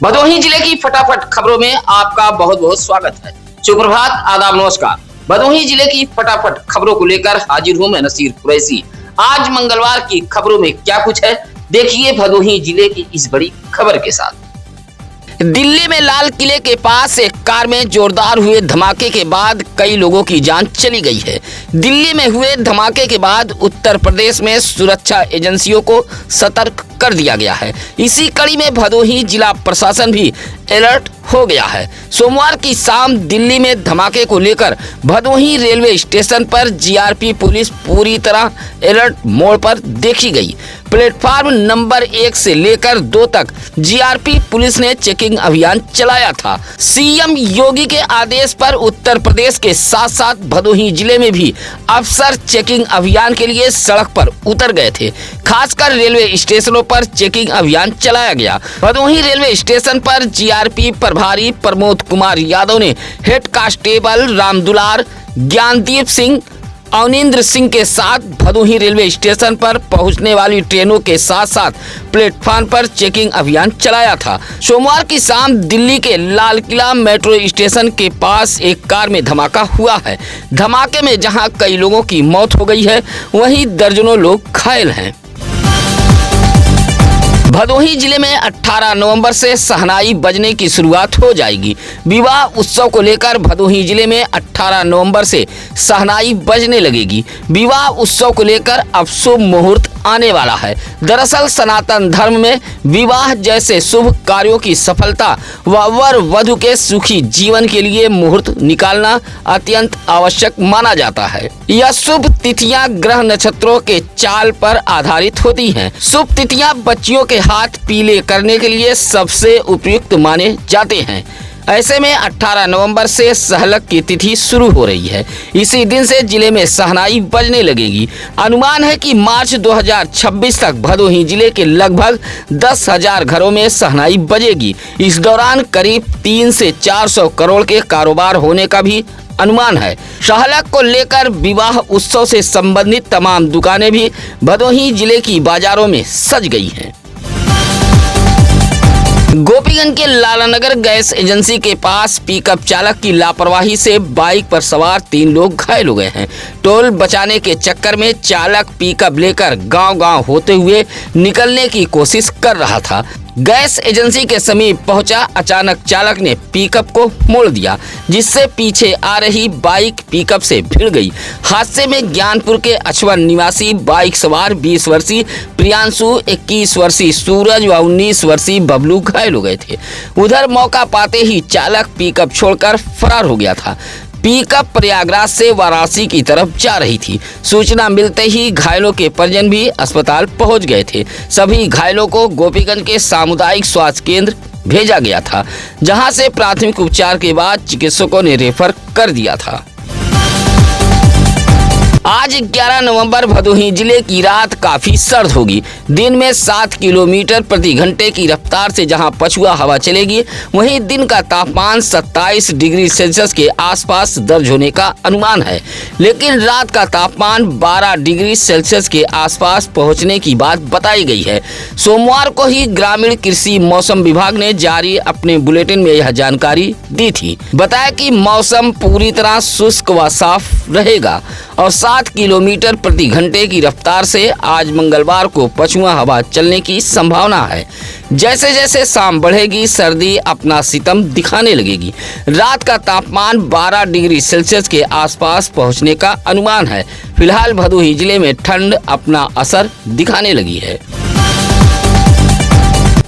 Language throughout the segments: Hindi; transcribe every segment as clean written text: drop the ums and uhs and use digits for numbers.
भदोही जिले की फटाफट खबरों में आपका बहुत बहुत स्वागत है। सुप्रभात, आदाब, नमस्कार। भदोही जिले की फटाफट खबरों को लेकर हाजिर हूं मैं नसीर कुरैशी। आज मंगलवार की खबरों में क्या कुछ है, देखिए भदोही जिले की इस बड़ी खबर के साथ। दिल्ली में लाल किले के पास एक कार में जोरदार हुए धमाके के बाद कई लोगों की जान चली गई है। दिल्ली में हुए धमाके के बाद उत्तर प्रदेश में सुरक्षा एजेंसियों को सतर्क कर दिया गया है। इसी कड़ी में भदोही जिला प्रशासन भी अलर्ट हो गया है। सोमवार की शाम दिल्ली में धमाके को लेकर भदोही रेलवे स्टेशन पर जीआरपी पुलिस पूरी तरह अलर्ट मोड पर देखी गई। प्लेटफार्म नंबर 1 से लेकर 2 तक जीआरपी पुलिस ने चेकिंग अभियान चलाया था। सीएम योगी के आदेश पर उत्तर प्रदेश के साथ साथ भदोही जिले में भी अफसर चेकिंग अभियान के लिए सड़क पर उतर गए थे। खासकर रेलवे स्टेशनों पर चेकिंग अभियान चलाया गया। भदोही रेलवे स्टेशन पर जीआरपी प्रभारी प्रमोद कुमार यादव ने हेड कांस्टेबल रामदुलार, ज्ञानदीप सिंह, अवनिंद्र सिंह के साथ भदोही रेलवे स्टेशन पर पहुंचने वाली ट्रेनों के साथ साथ प्लेटफार्म पर चेकिंग अभियान चलाया था। सोमवार की शाम दिल्ली के लाल किला मेट्रो स्टेशन के पास एक कार में धमाका हुआ है। धमाके में जहां कई लोगों की मौत हो गई है, वहीं दर्जनों लोग घायल हैं। भदोही जिले में 18 नवंबर से शहनाई बजने की शुरुआत हो जाएगी। विवाह उत्सव को लेकर भदोही जिले में 18 नवंबर से शहनाई बजने लगेगी। विवाह उत्सव को लेकर अब शुभ मुहूर्त आने वाला है। दरअसल सनातन धर्म में विवाह जैसे शुभ कार्यों की सफलता व वर वधु के सुखी जीवन के लिए मुहूर्त निकालना अत्यंत आवश्यक माना जाता है। यह शुभ तिथियां ग्रह नक्षत्रों के चाल पर आधारित होती हैं। शुभ तिथियां बच्चियों के हाथ पीले करने के लिए सबसे उपयुक्त माने जाते हैं। ऐसे में 18 नवंबर से सहलक की तिथि शुरू हो रही है। इसी दिन से जिले में शहनाई बजने लगेगी। अनुमान है कि मार्च 2026 तक भदोही जिले के लगभग 10,000 घरों में शहनाई बजेगी। इस दौरान करीब 300 से 400 करोड़ के कारोबार होने का भी अनुमान है। सहलक को लेकर विवाह उत्सव से संबंधित तमाम दुकानें भी भदोही जिले की बाजारों में सज गई हैं। गोपीगंज के लालानगर गैस एजेंसी के पास पिकअप चालक की लापरवाही से बाइक पर सवार 3 लोग घायल हो गए हैं। टोल बचाने के चक्कर में चालक पिकअप लेकर गांव-गांव होते हुए निकलने की कोशिश कर रहा था। गैस एजेंसी के समीप पहुंचा अचानक चालक ने पिकअप को मोड़ दिया, जिससे पीछे आ रही बाइक पिकअप से भिड़ गई। हादसे में ज्ञानपुर के अछवन निवासी बाइक सवार 20 वर्षीय प्रियांशु, 21 वर्षीय सूरज व 19 वर्षीय बबलू घायल हो गए थे। उधर मौका पाते ही चालक पिकअप छोड़कर फरार हो गया था। पिकअप प्रयागराज से वाराणसी की तरफ जा रही थी। सूचना मिलते ही घायलों के परिजन भी अस्पताल पहुंच गए थे। सभी घायलों को गोपीगंज के सामुदायिक स्वास्थ्य केंद्र भेजा गया था, जहां से प्राथमिक उपचार के बाद चिकित्सकों ने रेफर कर दिया था। आज 11 नवंबर भदोही जिले की रात काफी सर्द होगी। दिन में 7 किलोमीटर प्रति घंटे की रफ्तार से जहां पछुआ हवा चलेगी, वहीं दिन का तापमान 27 डिग्री सेल्सियस के आसपास दर्ज होने का अनुमान है। लेकिन रात का तापमान 12 डिग्री सेल्सियस के आसपास पहुंचने की बात बताई गई है। सोमवार को ही ग्रामीण कृषि मौसम विभाग ने जारी अपने बुलेटिन में यह जानकारी दी थी। बताया कि मौसम पूरी तरह शुष्क व साफ रहेगा और 7 किलोमीटर प्रति घंटे की रफ्तार से आज मंगलवार को पछुआ हवा चलने की संभावना है। जैसे जैसे शाम बढ़ेगी, सर्दी अपना सितम दिखाने लगेगी। रात का तापमान 12 डिग्री सेल्सियस के आसपास पहुंचने का अनुमान है। फिलहाल भदोही जिले में ठंड अपना असर दिखाने लगी है।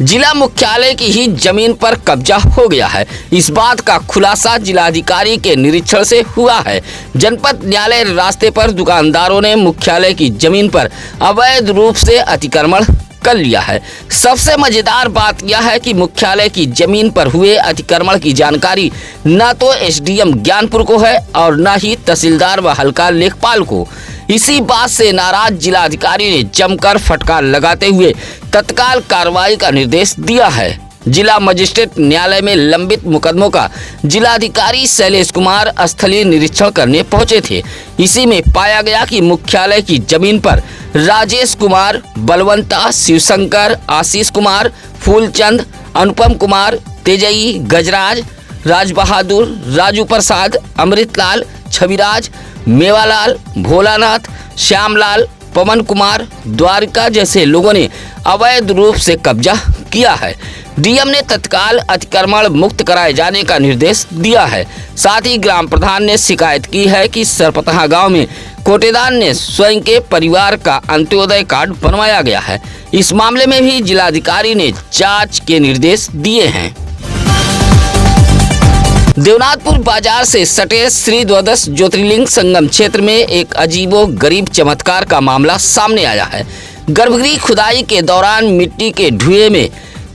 जिला मुख्यालय की ही जमीन पर कब्जा हो गया है। इस बात का खुलासा जिलाधिकारी के निरीक्षण से हुआ है। जनपद न्यायालय रास्ते पर दुकानदारों ने मुख्यालय की जमीन पर अवैध रूप से अतिक्रमण कर लिया है। सबसे मजेदार बात यह है कि मुख्यालय की जमीन पर हुए अतिक्रमण की जानकारी न तो एसडीएम ज्ञानपुर को है और न ही तहसीलदार व हल्का लेखपाल को। इसी बात से नाराज जिलाधिकारी ने जमकर फटकार लगाते हुए तत्काल कार्रवाई का निर्देश दिया है। जिला मजिस्ट्रेट न्यायालय में लंबित मुकदमों का जिलाधिकारी शैलेश कुमार स्थलीय निरीक्षण करने पहुंचे थे। इसी में पाया गया कि मुख्यालय की जमीन पर राजेश कुमार, बलवंता, शिवशंकर, आशीष कुमार, फूलचंद, अनुपम कुमार, तेजई, गजराज, राज बहादुर, राजू प्रसाद, अमृतलाल, छविराज, मेवालाल, भोलानाथ, श्यामलाल, पवन कुमार, द्वारिका जैसे लोगों ने अवैध रूप से कब्जा किया है। डीएम ने तत्काल अतिक्रमण मुक्त कराए जाने का निर्देश दिया है। साथ ही ग्राम प्रधान ने शिकायत की है कि सरपतहा गांव में कोटेदार ने स्वयं के परिवार का अंत्योदय कार्ड बनवाया गया है। इस मामले में भी जिलाधिकारी ने जांच के निर्देश दिए हैं। देवनाथपुर बाजार से सटे श्री द्वादश ज्योतिर्लिंग संगम क्षेत्र में एक अजीबो गरीब चमत्कार का मामला सामने आया है। गर्भगृह खुदाई के दौरान मिट्टी के ढुए में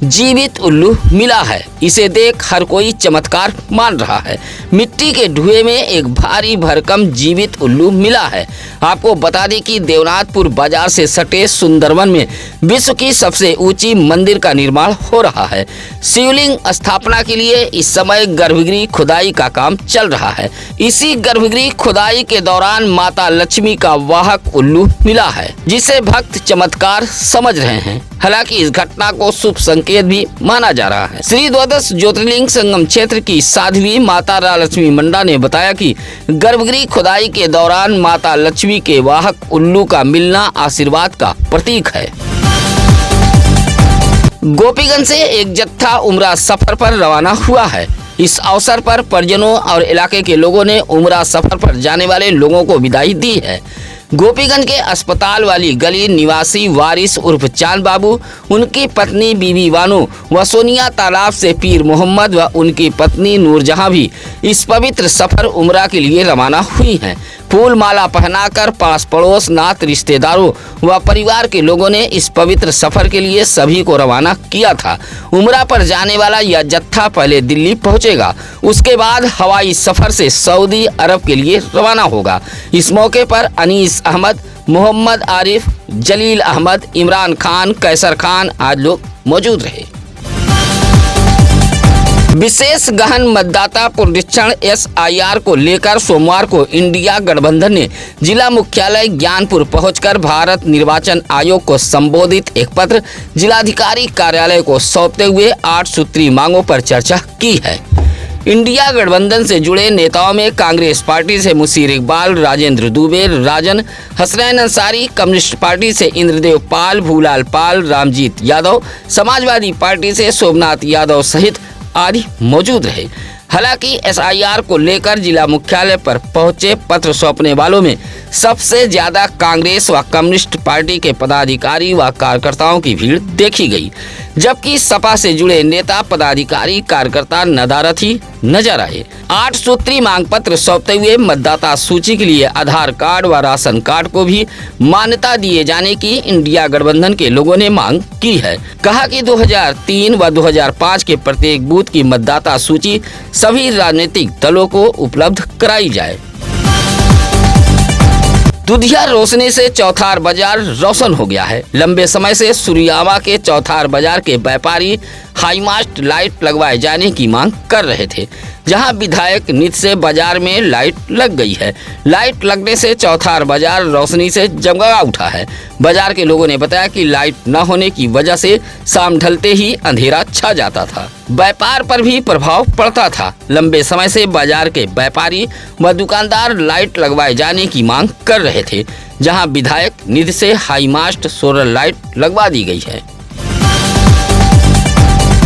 जीवित उल्लू मिला है। इसे देख हर कोई चमत्कार मान रहा है। मिट्टी के ढुए में एक भारी भरकम जीवित उल्लू मिला है। आपको बता दें कि देवनाथपुर बाजार से सटे सुंदरवन में विश्व की सबसे ऊंची मंदिर का निर्माण हो रहा है। शिवलिंग स्थापना के लिए इस समय गर्भगृह खुदाई का काम चल रहा है। इसी गर्भगृह खुदाई के दौरान माता लक्ष्मी का वाहक उल्लू मिला है, जिसे भक्त चमत्कार समझ रहे हैं। हालांकि इस घटना को शुभ संकेत भी माना जा रहा है। श्री द्वादश ज्योतिर्लिंग संगम क्षेत्र की साध्वी माता लक्ष्मी मंडा ने बताया कि गर्भगृह खुदाई के दौरान माता लक्ष्मी के वाहक उल्लू का मिलना आशीर्वाद का प्रतीक है। गोपीगंज से एक जत्था उमरा सफर पर रवाना हुआ है। इस अवसर पर परिजनों और इलाके के लोगों ने उमरा सफर पर जाने वाले लोगों को विदाई दी है। गोपीगंज के अस्पताल वाली गली निवासी वारिस उर्फ चांद बाबू, उनकी पत्नी बीबी बानो व सोनिया तालाब से पीर मोहम्मद व उनकी पत्नी नूरजहां भी इस पवित्र सफर उमरा के लिए रवाना हुई हैं। फूल माला पहनाकर पास पड़ोस, नात, रिश्तेदारों व परिवार के लोगों ने इस पवित्र सफर के लिए सभी को रवाना किया था। उमरा पर जाने वाला यह जत्था पहले दिल्ली पहुंचेगा, उसके बाद हवाई सफर से सऊदी अरब के लिए रवाना होगा। इस मौके पर अनीस अहमद, मोहम्मद आरिफ, जलील अहमद, इमरान खान, कैसर खान आदि लोग मौजूद रहे। विशेष गहन मतदाता पुनरीक्षण SIR को लेकर सोमवार को इंडिया गठबंधन ने जिला मुख्यालय ज्ञानपुर पहुंचकर भारत निर्वाचन आयोग को संबोधित एक पत्र जिलाधिकारी कार्यालय को सौंपते हुए 8 सूत्री मांगों पर चर्चा की है। इंडिया गठबंधन से जुड़े नेताओं में कांग्रेस पार्टी से मुशीर इकबाल, राजेंद्र दुबे, राजन, हसनैन अंसारी, कम्युनिस्ट पार्टी से इंद्रदेव पाल, भूलाल पाल, रामजीत यादव, समाजवादी पार्टी से सोमनाथ यादव सहित आदि मौजूद रहे। हालांकि SIR को लेकर जिला मुख्यालय पर पहुंचे पत्र सौंपने वालों में सबसे ज्यादा कांग्रेस व कम्युनिस्ट पार्टी के पदाधिकारी व कार्यकर्ताओं की भीड़ देखी गई, जबकि सपा से जुड़े नेता, पदाधिकारी, कार्यकर्ता नदारद ही नजर आए। 8 सूत्री मांग पत्र सौंपते हुए मतदाता सूची के लिए आधार कार्ड व राशन कार्ड को भी मान्यता दिए जाने की इंडिया गठबंधन के लोगों ने मांग की है। कहा कि 2003 व 2005 के प्रत्येक बूथ की मतदाता सूची सभी राजनीतिक दलों को उपलब्ध कराई जाए। दुधिया रोशनी से चौथार बाजार रोशन हो गया है। लंबे समय से सुरियावा के चौथार बाजार के व्यापारी हाईमास्ट लाइट लगवाए जाने की मांग कर रहे थे, जहां विधायक नित से बाजार में लाइट लग गई है। लाइट लगने से चौथार बाजार रोशनी से जगमगा उठा है। बाजार के लोगों ने बताया कि लाइट न होने की वजह से शाम ढलते ही अंधेरा छा जाता था, व्यापार पर भी प्रभाव पड़ता था। लंबे समय से बाजार के व्यापारी व दुकानदार लाइट लगवाए जाने की मांग कर रहे थे, जहां विधायक निधि से हाईमास्ट सोलर लाइट लगवा दी गई है।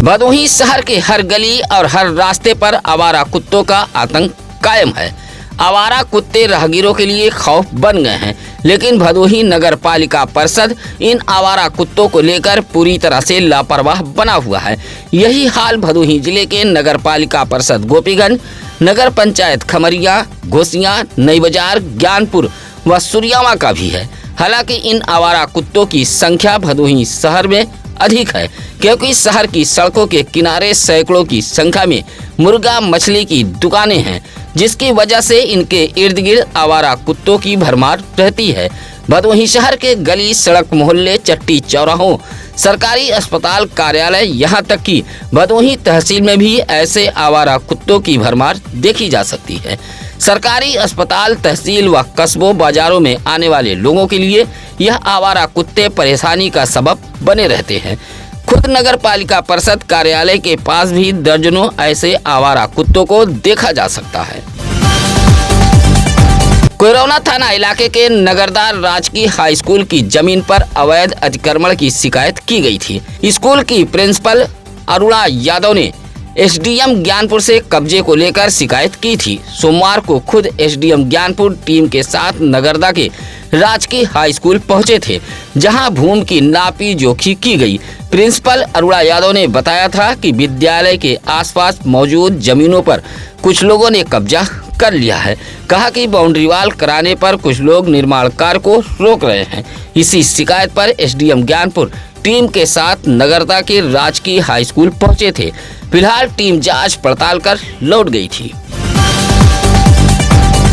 भदोही शहर के हर गली और हर रास्ते पर आवारा कुत्तों का आतंक कायम है। आवारा कुत्ते राहगीरों के लिए खौफ बन गए हैं, लेकिन भदोही नगर पालिका परिषद इन आवारा कुत्तों को लेकर पूरी तरह से लापरवाह बना हुआ है। यही हाल भदोही जिले के नगर पालिका परिषद गोपीगंज, नगर पंचायत खमरिया, घोसिया, नई बाजार, ज्ञानपुर व सुरियावा का भी है। हालांकि इन आवारा कुत्तों की संख्या भदोही शहर में अधिक है, क्योंकि शहर की सड़कों के किनारे सैकड़ों की संख्या में मुर्गा मछली की दुकानें हैं, जिसकी वजह से इनके इर्द गिर्द आवारा कुत्तों की भरमार रहती है। भदोही शहर के गली, सड़क, मोहल्ले, चट्टी चौराहों, सरकारी अस्पताल, कार्यालय, यहाँ तक कि भदोही तहसील में भी ऐसे आवारा कुत्तों की भरमार देखी जा सकती है। सरकारी अस्पताल, तहसील व कस्बों, बाजारों में आने वाले लोगों के लिए यह आवारा कुत्ते परेशानी का सबब बने रहते हैं। खुद नगर पालिका परिषद कार्यालय के पास भी दर्जनों ऐसे आवारा कुत्तों को देखा जा सकता है। कोयरौना थाना इलाके के नगरदार राजकीय हाई स्कूल की जमीन पर अवैध अतिक्रमण की शिकायत की गई थी। स्कूल की प्रिंसिपल अरुणा यादव ने एसडीएम ज्ञानपुर से कब्जे को लेकर शिकायत की थी। सोमवार को खुद एसडीएम ज्ञानपुर टीम के साथ नगरदा के राजकीय हाई स्कूल पहुंचे थे, जहां भूमि की नापी जोखी की गई। प्रिंसिपल अरुणा यादव ने बताया था कि विद्यालय के आसपास मौजूद जमीनों पर कुछ लोगों ने कब्जा कर लिया है। कहा कि बाउंड्री वाल कराने पर कुछ लोग निर्माण कार्य को रोक रहे हैं। इसी शिकायत पर एसडीएम ज्ञानपुर टीम के साथ नगरदा के राजकीय हाई स्कूल पहुंचे थे। फिलहाल टीम जांच पड़ताल कर लौट गई थी।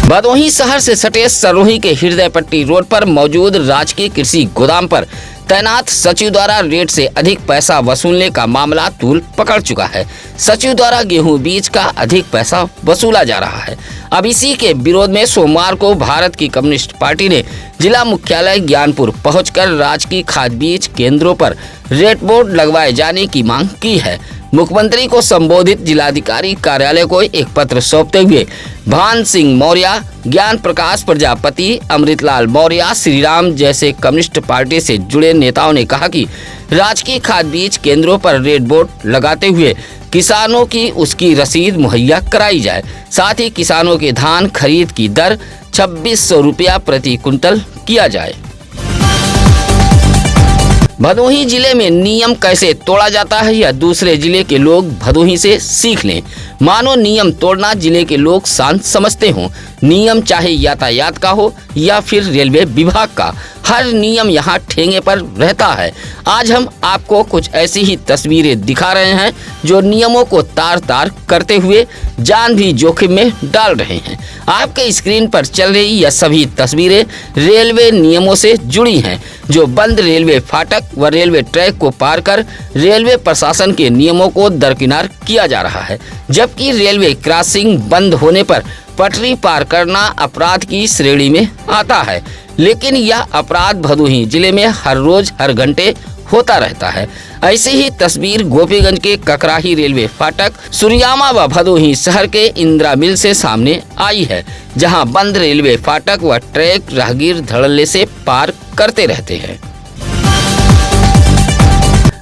भदोही शहर से सटे सरोही के हृदय पट्टी रोड पर मौजूद राजकीय कृषि गोदाम पर तैनात सचिव द्वारा रेट से अधिक पैसा वसूलने का मामला तूल पकड़ चुका है। सचिव द्वारा गेहूं बीज का अधिक पैसा वसूला जा रहा है। अब इसी के विरोध में सोमवार को भारत की कम्युनिस्ट पार्टी ने जिला मुख्यालय ज्ञानपुर पहुंचकर राजकीय खाद बीज केंद्रों पर रेट बोर्ड लगवाए जाने की मांग की है। मुख्यमंत्री को संबोधित जिलाधिकारी कार्यालय को एक पत्र सौंपते हुए भान सिंह मौर्य, ज्ञान प्रकाश प्रजापति, अमृतलाल मौर्य, श्रीराम जैसे कम्युनिस्ट पार्टी से जुड़े नेताओं ने कहा कि राजकीय खाद बीज केंद्रों पर रेट बोर्ड लगाते हुए किसानों की उसकी रसीद मुहैया कराई जाए। साथ ही किसानों के धान खरीद की दर 2600 रुपया प्रति कुंतल किया जाए। भदोही जिले में नियम कैसे तोड़ा जाता है या दूसरे जिले के लोग भदोही से सीख लें। मानो नियम तोड़ना जिले के लोग शांत समझते हों। नियम चाहे यातायात का हो या फिर रेलवे विभाग का, हर नियम यहाँ ठेंगे पर रहता है। आज हम आपको कुछ ऐसी ही तस्वीरें दिखा रहे हैं जो नियमों को तार तार करते हुए जान भी जोखिम में डाल रहे हैं। आपके स्क्रीन पर चल रही यह सभी तस्वीरें रेलवे नियमों से जुड़ी हैं, जो बंद रेलवे फाटक व रेलवे ट्रैक को पार कर रेलवे प्रशासन के नियमों को दरकिनार किया जा रहा है। जबकि रेलवे क्रॉसिंग बंद होने पर पटरी पार करना अपराध की श्रेणी में आता है, लेकिन यह अपराध भदोही जिले में हर रोज हर घंटे होता रहता है। ऐसी ही तस्वीर गोपीगंज के ककराही रेलवे फाटक, सुरियामा व भदोही शहर के इंदिरा मिल से सामने आई है, जहां बंद रेलवे फाटक व ट्रैक राहगीर धड़ल्ले से पार करते रहते हैं।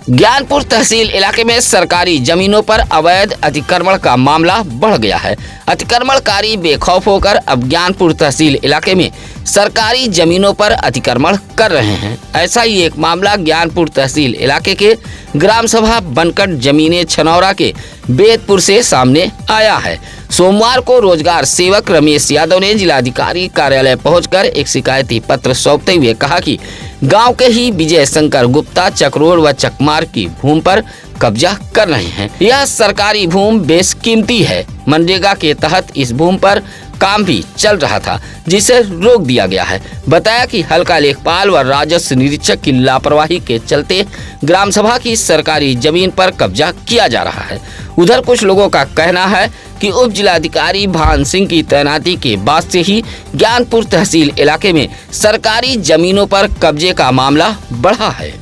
ज्ञानपुर तहसील इलाके में सरकारी जमीनों पर अवैध अतिक्रमण का मामला बढ़ गया है। अतिक्रमणकारी बेखौफ होकर अब ज्ञानपुर तहसील इलाके में सरकारी जमीनों पर अतिक्रमण कर रहे हैं। ऐसा ही एक मामला ज्ञानपुर तहसील इलाके के ग्राम सभा बनकट जमीने छनौरा के बेतपुर से सामने आया है। सोमवार को रोजगार सेवक रमेश यादव ने जिलाधिकारी कार्यालय पहुंचकर एक शिकायती पत्र सौंपते हुए कहा कि गांव के ही विजय शंकर गुप्ता चक्रोड़ व चकमार की भूमि पर कब्जा कर रहे हैं। यह सरकारी भूमि बेशकीमती है। मनरेगा के तहत इस भूमि पर काम भी चल रहा था, जिसे रोक दिया गया है। बताया कि हल्का लेखपाल व राजस्व निरीक्षक की लापरवाही के चलते ग्राम सभा की सरकारी जमीन पर कब्जा किया जा रहा है। उधर कुछ लोगों का कहना है कि उप जिलाधिकारी भान सिंह की तैनाती के बाद से ही ज्ञानपुर तहसील इलाके में सरकारी जमीनों पर कब्जे का मामला बढ़ा है।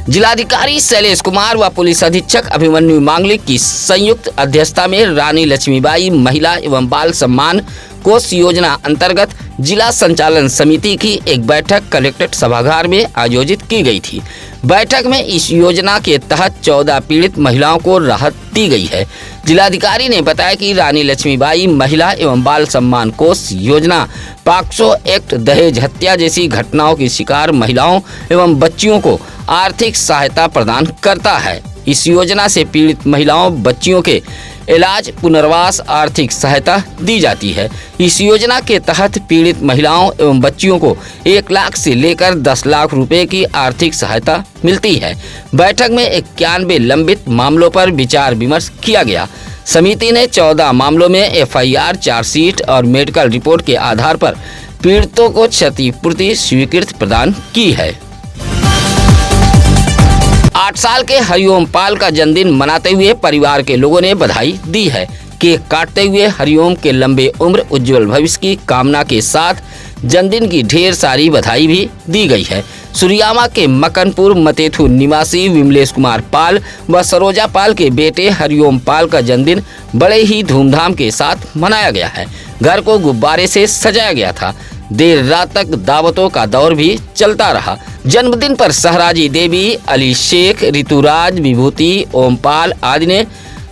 जिलाधिकारी शैलेश कुमार व पुलिस अधीक्षक अभिमन्यु मांगलिक की संयुक्त अध्यक्षता में रानी लक्ष्मीबाई महिला एवं बाल सम्मान कोष योजना अंतर्गत जिला संचालन समिति की एक बैठक कलेक्ट्रेट सभागार में आयोजित की गई थी। बैठक में इस योजना के तहत 14 पीड़ित महिलाओं को राहत दी गई है। जिलाधिकारी ने बताया कि रानी लक्ष्मीबाई महिला एवं बाल सम्मान कोष योजना पॉक्सो एक्ट, दहेज हत्या जैसी घटनाओं की शिकार महिलाओं एवं बच्चियों को आर्थिक सहायता प्रदान करता है। इस योजना से पीड़ित महिलाओं बच्चियों के इलाज, पुनर्वास, आर्थिक सहायता दी जाती है। इस योजना के तहत पीड़ित महिलाओं एवं बच्चियों को 1 लाख से लेकर 10 लाख रुपए की आर्थिक सहायता मिलती है। बैठक में 91 लंबित मामलों पर विचार विमर्श किया गया। समिति ने 14 मामलों में FIR, चार्जशीट और मेडिकल रिपोर्ट के आधार पर पीड़ितों को क्षतिपूर्ति स्वीकृति प्रदान की है। 8 साल के हरिओम पाल का जन्मदिन मनाते हुए परिवार के लोगों ने बधाई दी है। केक काटते हुए हरिओम के लंबे उम्र, उज्जवल भविष्य की कामना के साथ जन्मदिन की ढेर सारी बधाई भी दी गई है। सुरियामा के मकनपुर मतेथु निवासी विमलेश कुमार पाल व सरोजा पाल के बेटे हरिओम पाल का जन्मदिन बड़े ही धूमधाम के साथ मनाया गया है। घर को गुब्बारे से सजाया गया था। देर रात तक दावतों का दौर भी चलता रहा। जन्मदिन पर सहराजी देवी, अली शेख, ऋतुराज, विभूति, ओमपाल आदि ने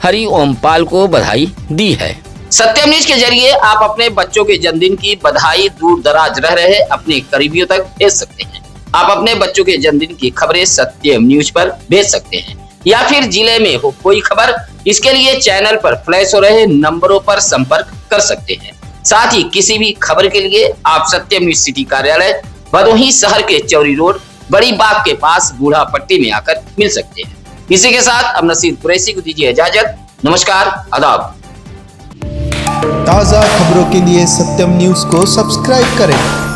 हरि ओमपाल को बधाई दी है। सत्यम न्यूज के जरिए आप अपने बच्चों के जन्मदिन की बधाई दूर दराज रह रहे अपने करीबियों तक भेज सकते हैं। आप अपने बच्चों के जन्मदिन की खबरें सत्यम न्यूज पर भेज सकते हैं या फिर जिले में हो कोई खबर, इसके लिए चैनल पर फ्लैश हो रहे नंबरों पर संपर्क कर सकते हैं। साथ ही किसी भी खबर के लिए आप सत्यम न्यूज सिटी कार्यालय भदोही शहर के चौरी रोड बड़ी बाग के पास बूढ़ा पट्टी में आकर मिल सकते हैं। इसी के साथ अब नसीर कुरैशी को दीजिए इजाजत। नमस्कार, आदाब। ताज़ा खबरों के लिए सत्यम न्यूज़ को सब्सक्राइब करें।